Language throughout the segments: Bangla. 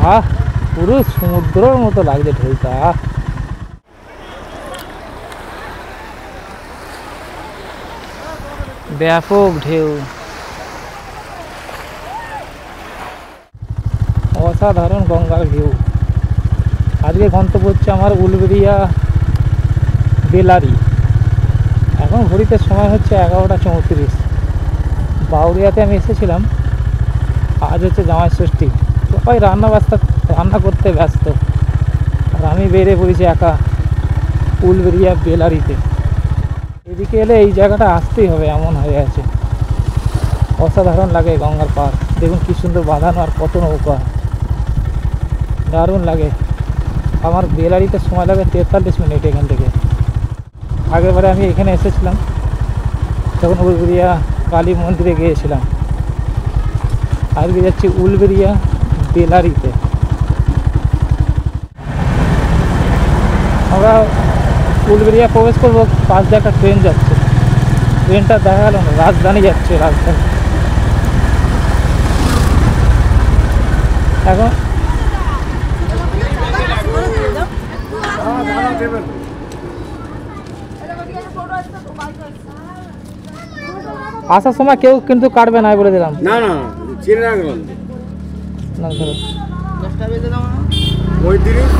আহ পুরো সমুদ্রের মতো লাগছে ঢেউটা। ব্যাপক ঢেউ, অসাধারণ গঙ্গার ভিউ। আজকে গন্তব্য হচ্ছে আমার উলবেড়িয়া বেলারি। এখন ঘড়িতে সময় হচ্ছে 11টা 34। বাউরিয়াতে আমি এসেছিলাম, আজ হচ্ছে জামাই ষষ্ঠী। সবাই রান্না করতে ব্যস্ত, আর আমি বেরিয়ে পড়েছি একা উলবেড়িয়া বেলারিতে। এদিকে এলে এই জায়গাটা আসতেই হবে এমন হয়ে আছে। অসাধারণ লাগে গঙ্গার পাড়, দেখুন কি সুন্দর বাঁধানো আর কত নৌকা, দারুণ লাগে। আমার বেলারিতে সময় লাগে 43 মিনিট এখান থেকে। আগেরবারে আমি এখানে এসেছিলাম তখন উলবেড়িয়া কালী মন্দিরে গিয়েছিলাম। আজকে যাচ্ছি উলবেড়িয়া বেলারিতে। আমরা উলবেড়িয়া প্রবেশ করবো, পাশ দিয়ে একটা ট্রেন যাচ্ছে। ট্রেনটা দেখা গেল না, রাজধানী যাচ্ছে, রাজধানী। এখন আসার সময় কেউ কিন্তু কাটবে না বলে দিলাম। না না চিনে রাখলাম না ধরো 10টা বেজে দাও না, 35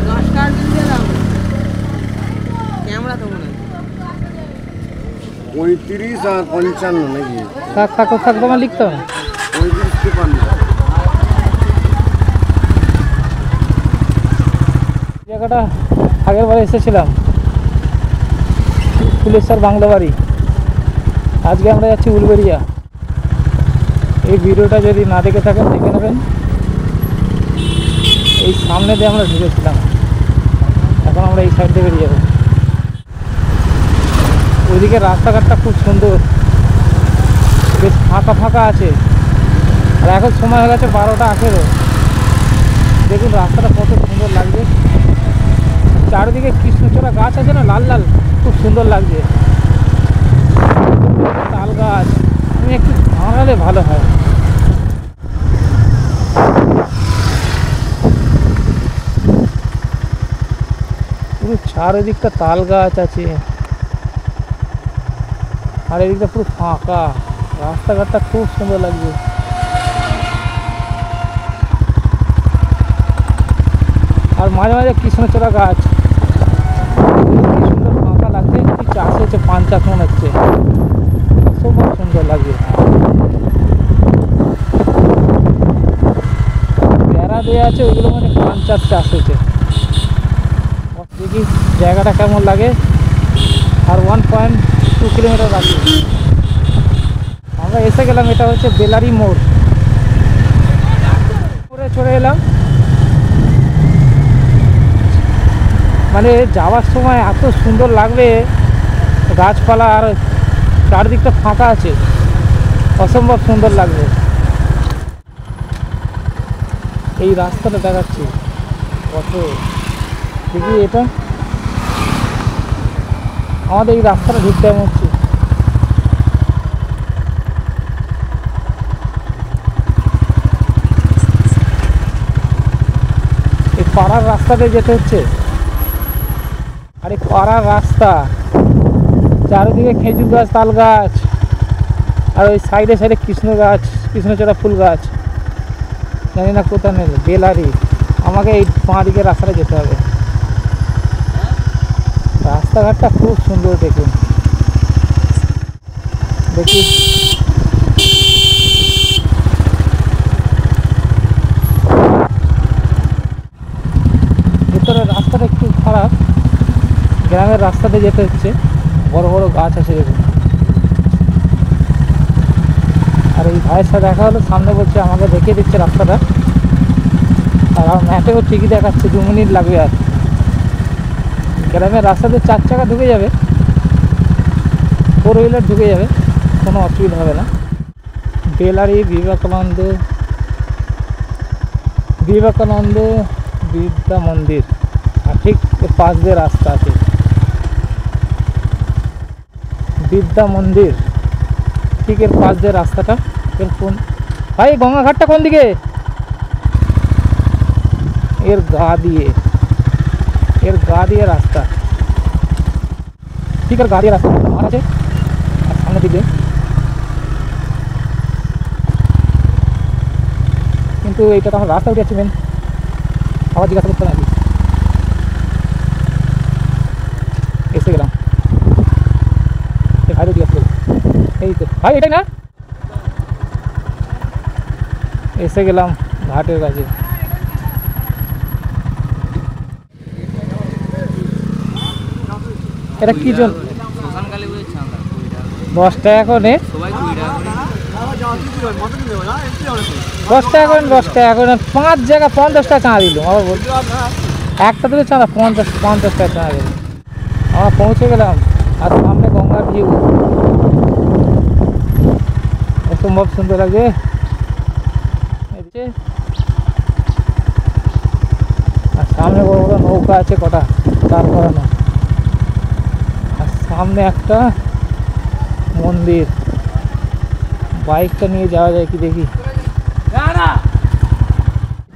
10টা দিয়ে দাও। ক্যামেরা তো মনে হয় 35 আর 55 নাকি? থাক তোমার লিখতে হবে। 35 জায়গাটা আগের বারে এসেছিলাম, ফুলেশ্বর বাংলা বাড়ি। আজকে আমরা যাচ্ছি উলবেড়িয়া। এই ভিডিওটা যদি না দেখে থাকেন দেখে নেবেন। এই সামনে দিয়ে আমরা ঢুকেছিলাম, এখন আমরা এই সাইড দিয়ে বেরিয়ে যাবো। ওইদিকে রাস্তাঘাটটা খুব সুন্দর, বেশ ফাঁকা আছে। আর এখন সময় হয়ে গেছে 12টা 18। দেখুন রাস্তাটা কত সুন্দর লাগছে, চারিদিকে কৃষ্ণচূড়া গাছ আছে না, লাল লাল, খুব সুন্দর লাগছে। তাল গাছ, আমি একটু ভাঙালে ভালো হয়। পুরো চারিদিকটা তাল গাছ আছে, আর এদিকটা পুরো ফাঁকা। রাস্তাঘাটটা খুব সুন্দর লাগছে। আর মাঝে মাঝে কৃষ্ণচূড়া গাছ, কি সুন্দর ফাঁকা লাগছে। কি চাষ হচ্ছে, পান চাষ মনে হচ্ছে, খুব সুন্দর লাগছে। বেড়া দেওয়া আছে, ওইগুলো মানে পান চাষ হয়েছে। দেখি জায়গাটা কেমন লাগে। আর 1.2 কিলোমিটার বাকি আমরা এসে গেলাম। এটা হচ্ছে বেলারি মোড়। চলে এলাম, মানে যাওয়ার সময় এত সুন্দর লাগবে, গাছপালা আর চারদিকটা ফাঁকা আছে, অসম্ভব সুন্দর লাগবে। এই রাস্তাটা দেখাচ্ছি কত, দেখি এটা আমাদের এই রাস্তাটা ঢুকতে এমন হচ্ছে। এই পাড়ার রাস্তাতে যেতে হচ্ছে, আর এই পাড়ার রাস্তা চারিদিকে খেজুর গাছ, তাল গাছ, আর ওই সাইডে সাইডে কৃষ্ণচূড়া ফুল গাছ। জানি না কোথায় নেই বেলারি। আমাকে এই বাঁ দিকে রাস্তাটা যেতে হবে। রাস্তাঘাটটা খুব সুন্দর, দেখুন। দেখি ভিতরের রাস্তাটা একটু খারাপ, গ্রামের রাস্তাতে যেতে হচ্ছে। বড় বড় গাছ আছে দেখুন। আর এই ভাইয়ের সাথে দেখা হলো, সামনে বলছে আমাকে দেখিয়ে দিচ্ছে রাস্তাটা। আর আমার ম্যাপেও ঠিকই দেখাচ্ছে 2 মিনিট লাগবে। আর গ্রামের রাস্তাতে 4 চাকা ঢুকে যাবে, 4 হুইলার ঢুকে যাবে, কোনো অসুবিধা হবে না। বেলারি বিবেকানন্দ বিদ্যা মন্দির, আর ঠিক পাশ দিয়ে রাস্তা আছে বিদ্যা মন্দির, ঠিক এর পাশ দিয়ে রাস্তাটা। এর কোন ভাই, গঙ্গাঘাটটা কোন দিকে? এর গা দিয়ে রাস্তা, ঠিক আর গা দিয়ে রাস্তা মাঠ আছে আর সামনের দিকে, কিন্তু এইটা তো আমার রাস্তা উঠে যাচ্ছে মেন। আবার জিজ্ঞাসা করতে নাকি এসে গেলাম, ভাই জিজ্ঞাসা করবো, এই তো ভাই এটাই না, এসে গেলাম ঘাটের কাছে। এটা কি জন্য 10 টাকা করে, 10 টাকা করে, 10 টাকা করে 5 জায়গা 50 টাকা চাঁদা দিল। আবার বলছি একটা দিলে চাঁদা 50 টাকা চাঁদা দিল। আমরা পৌঁছে গেলাম আর সামনে গঙ্গার ভিউ, অসম্ভব সুন্দর লাগছে। আর সামনে বড় বড় নৌকা আছে কটা দাঁড় করানো, আর সামনে একটা মন্দির, বাইকটা নিয়ে যাওয়া যায় কি দেখি,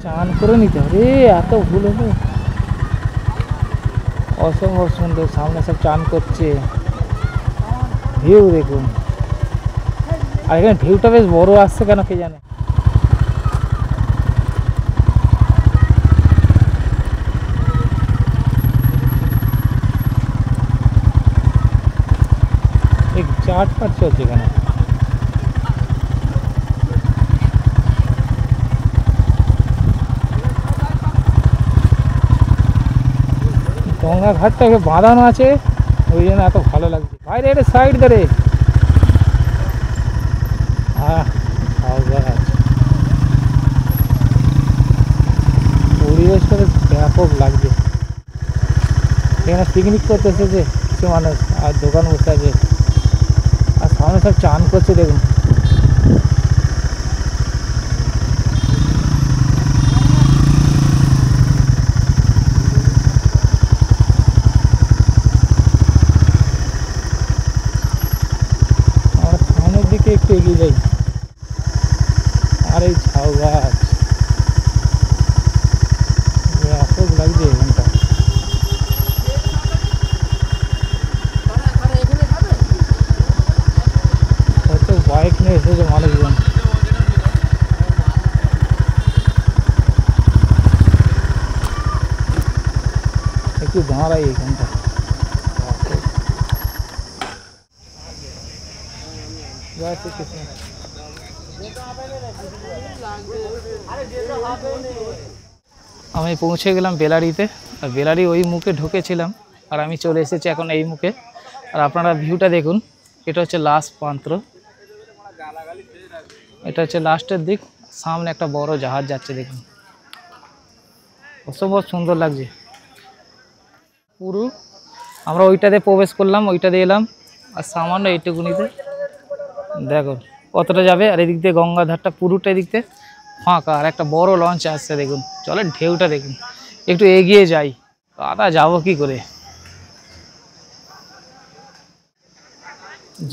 চান করে নিতে হবে, এত ভুল হলো। অসম্ভব সুন্দর, সামনে সব চান করছে, ভিউ দেখুন। আর এখানে ঢেউটা বেশ বড় আসছে কেন কে জানে। চাট ফাট চলছে এখানে, গঙ্গা ঘাটটাকে বাঁধানো আছে, ওই জন্য এত ভালো লাগছে। বাইরে এটা সাইড ধরে পরিবেশটা ব্যাপক লাগছে। এখানে পিকনিক করতে এসেছে কিছু মানুষ, আর দোকান বসে আছে, আর সামনে সব চান করছে দেখুন। আমরা সামনের দিকে একটু এগিয়ে যাই, আর এই ঝাউ গাছ ব্যাপক লাগছে এখানটা। বাইক নিয়ে এসেছে মানুষজন, একটু দাঁড়াই এখানটা। আমি পৌঁছে গেলাম বেলারিতে, আর বেলারি ওই মুখে ঢুকেছিলাম, আর আমি চলে এসেছি এখন এই মুখে। আর আপনারা ভিউটা দেখুন, এটা হচ্ছে লাস্ট প্রান্ত, এটা হচ্ছে লাস্টের দিক। সামনে একটা বড় জাহাজ যাচ্ছে দেখুন, অসম্ভব সুন্দর লাগছে পুরো। আমরা ওইটাতে প্রবেশ করলাম, ওইটা দিয়ে এলাম, আর সামান্য এইটুকুনিতে দেখো কতটা যাবে। আর এদিক দিয়ে গঙ্গাধারটা পুরোটা এদিক দিয়ে ফাঁকা, আর একটা বড় লঞ্চ আসছে দেখুন, চলে ঢেউটা দেখুন। একটু এগিয়ে যাই, কাদা যাবো কি করে।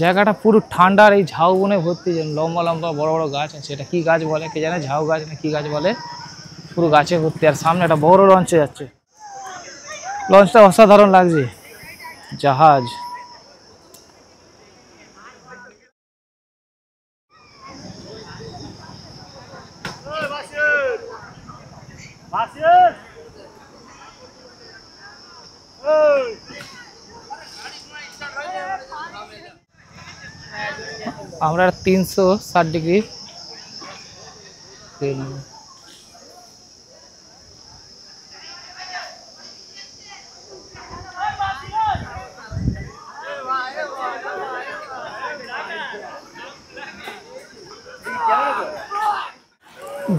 জায়গাটা পুরো ঠান্ডা, আর এই ঝাউ বনে ভর্তি, লম্বা লম্বা বড় বড় গাছ আছে। এটা কি গাছ বলে কে জানে, ঝাউ গাছ না কি গাছ বলে, পুরো গাছে ভর্তি। আর সামনে একটা বড় লঞ্চে যাচ্ছে, লঞ্চটা অসাধারণ লাগছে, জাহাজ। আমরা 360 ডিগ্রি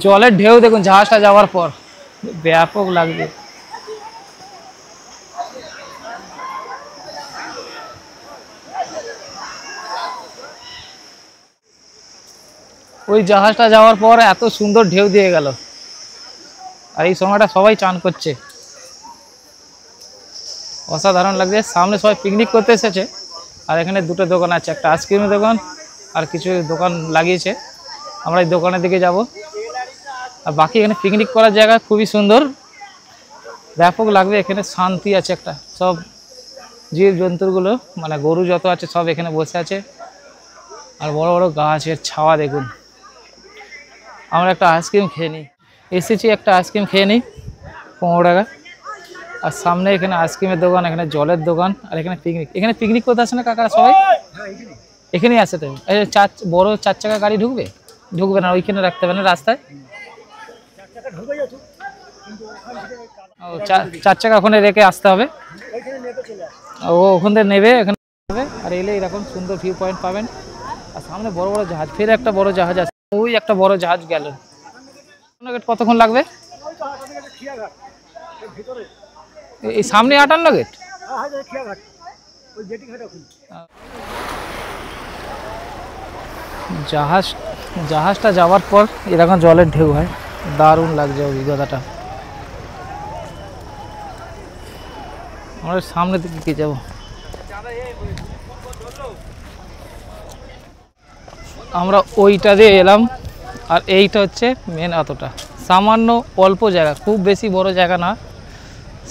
জলের ঢেউ দেখুন, জাহাজটা যাওয়ার পর ব্যাপক লাগবে। ওই জাহাজটা যাওয়ার পর এত সুন্দর ঢেউ দিয়ে গেল, আর এই সময়টা সবাই চান করছে, অসাধারণ লাগছে। সামনে সবাই পিকনিক করতে এসেছে, আর এখানে দুটো দোকান আছে, একটা আইসক্রিমের দোকান আর কিছু দোকান লাগিয়েছে। আমরা এই দোকানের দিকে যাব। আর বাকি এখানে পিকনিক করার জায়গা খুবই সুন্দর, ব্যাপক লাগবে। এখানে শান্তি আছে একটা, সব জীব জন্তুগুলো মানে গরু যত আছে সব এখানে বসে আছে, আর বড় বড় গাছের ছাওয়া দেখুন। আমরা একটা আইসক্রিম খেয়ে নিই, এসেছি একটা আইসক্রিম খেয়ে নিই 15 টাকা। আর সামনে এখানে আইসক্রিমের দোকান, এখানে জলের দোকান, আর এখানে পিকনিক। এখানে পিকনিক করতে আসে না কাকারা সবাই? এখানেই আসে তো। এই বড় 4 চাকা গাড়ি ঢুকবে না, ওইখানে রাখতে হবে না রাস্তায়। ও 4 চাকা ওখানে রেখে আসতে হবে, ও ওখান থেকে নেবে এখানে। আর এলে এরকম সুন্দর ভিউ পয়েন্ট পাবেন। আর সামনে বড় বড় জাহাজ, ফের একটা বড় জাহাজ আছে, ওই একটা বড় জাহাজ গেল। কতক্ষণ লাগবে? এই সামনে 58 গেট। জাহাজটা যাওয়ার পর এরকম জলের ঢেউ হয়, দারুণ লাগছে অভিজ্ঞতাটা। আমরা সামনের দিকে কি যাব? আমরা ওইটা দিয়ে এলাম, আর এইটা হচ্ছে মেন। এতটা সামান্য অল্প জায়গা, খুব বেশি বড় জায়গা না,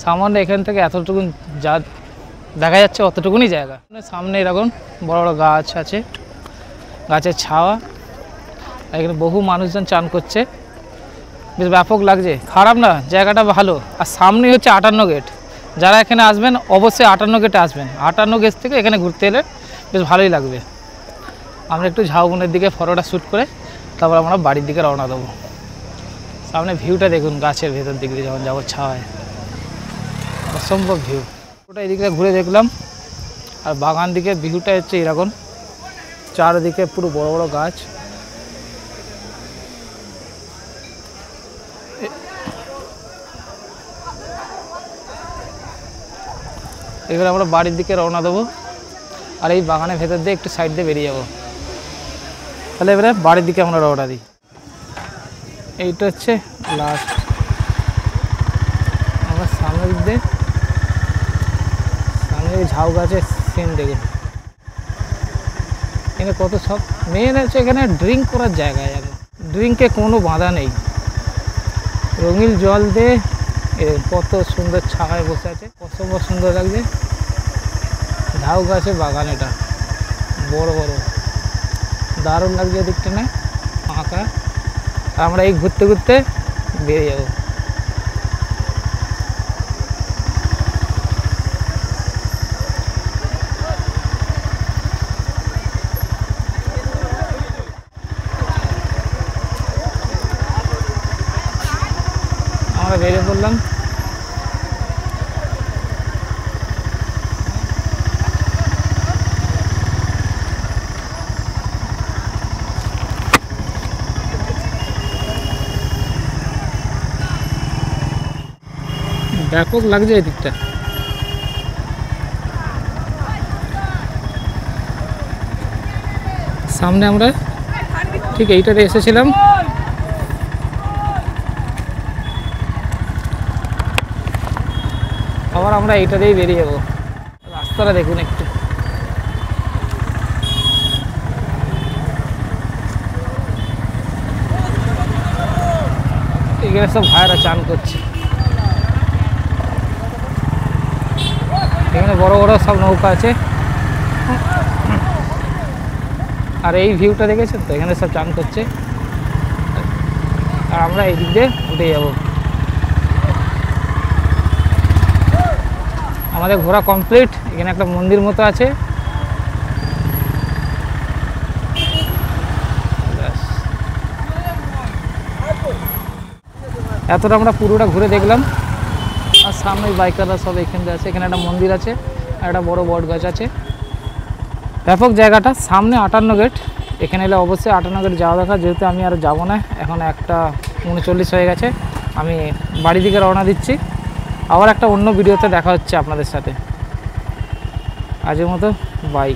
সামান্য এখান থেকে এতটুকু যা দেখা যাচ্ছে অতটুকুনি জায়গা। সামনে এরকম বড় বড় গাছ আছে, গাছের ছাওয়া, এখানে বহু মানুষজন চান করছে, বেশ ব্যাপক লাগছে। খারাপ না, জায়গাটা ভালো। আর সামনে হচ্ছে 58 গেট। যারা এখানে আসবেন অবশ্যই 58 গেটে আসবেন। 58 গেট থেকে এখানে ঘুরতে এলে বেশ ভালোই লাগবে। আমরা একটু ঝাউবনের দিকে ফটোটা শ্যুট করে তারপর আমরা বাড়ির দিকে রওনা দেবো। সামনে ভিউটা দেখুন, গাছের ভেতর দিক দিয়ে যখন যাবো ছাওয়ায়, অসম্ভব ভিউ। ওটা এদিকে ঘুরে দেখলাম, আর বাগান দিকে ভিউটা হচ্ছে এরকম, চারদিকে পুরো বড় বড় গাছ। এবারে আমরা বাড়ির দিকে রওনা দেবো, আর এই বাগানের ভেতর দিয়ে একটু সাইড দিয়ে বেরিয়ে যাবো। তাহলে এবারে বাড়ির দিকে আমরা রওনা দিই। এইটা হচ্ছে লাস্ট। আমরা সামনের দিক দিয়ে সামনে ঝাউ গাছের সিন দেখুন। এখানে কত সব মেন হচ্ছে, এখানে ড্রিঙ্ক করার জায়গা, জানো ড্রিঙ্কে কোনো বাধা নেই। রঙিন জল দিয়ে কত সুন্দর ছায়ায় বসে আছে, অসম্ভব সুন্দর লাগছে। ঝাউ গাছের বাগান, এটা বড় বড়, দারুণ লাগছে দিকটা না ফাঁকা। আমরা এই ঘুরতে ঘুরতে বেরিয়ে যাবো। আমরা বেরিয়ে পড়লাম। ব্যাপক লাগছে এই দিকটা। সামনে আমরা ঠিক এইটাতে এসেছিলাম, আবার আমরা এইটা দিয়েই বেরিয়ে যাবো। রাস্তাটা দেখুন একটু, এখানে সব ভাইয়েরা চান করছে। এখানে বড় বড় সব নৌকা আছে, আর এই ভিউটা দেখেছেন তো, এখানে সব চান করছে। আর আমরা এই দিক দিয়ে উঠে যাব। আমাদের ঘোরা কমপ্লিট। এখানে একটা মন্দির মতো আছে, এতটা আমরা পুরোটা ঘুরে দেখলাম। আর সামনে বাইকাররা সব এখানে আছে, এখানে একটা মন্দির আছে, আর একটা বড় বট গাছ আছে। ব্যাপক জায়গাটা। সামনে 58 গেট, এখানে এলে অবশ্যই 58 গেট যাওয়া দরকার। যেহেতু আমি আর যাবো না, এখন 1:39 হয়ে গেছে, আমি বাড়ি দিকে রওনা দিচ্ছি। আবার একটা অন্য ভিডিওতে দেখা হচ্ছে আপনাদের সাথে। আজকের মতো বাই।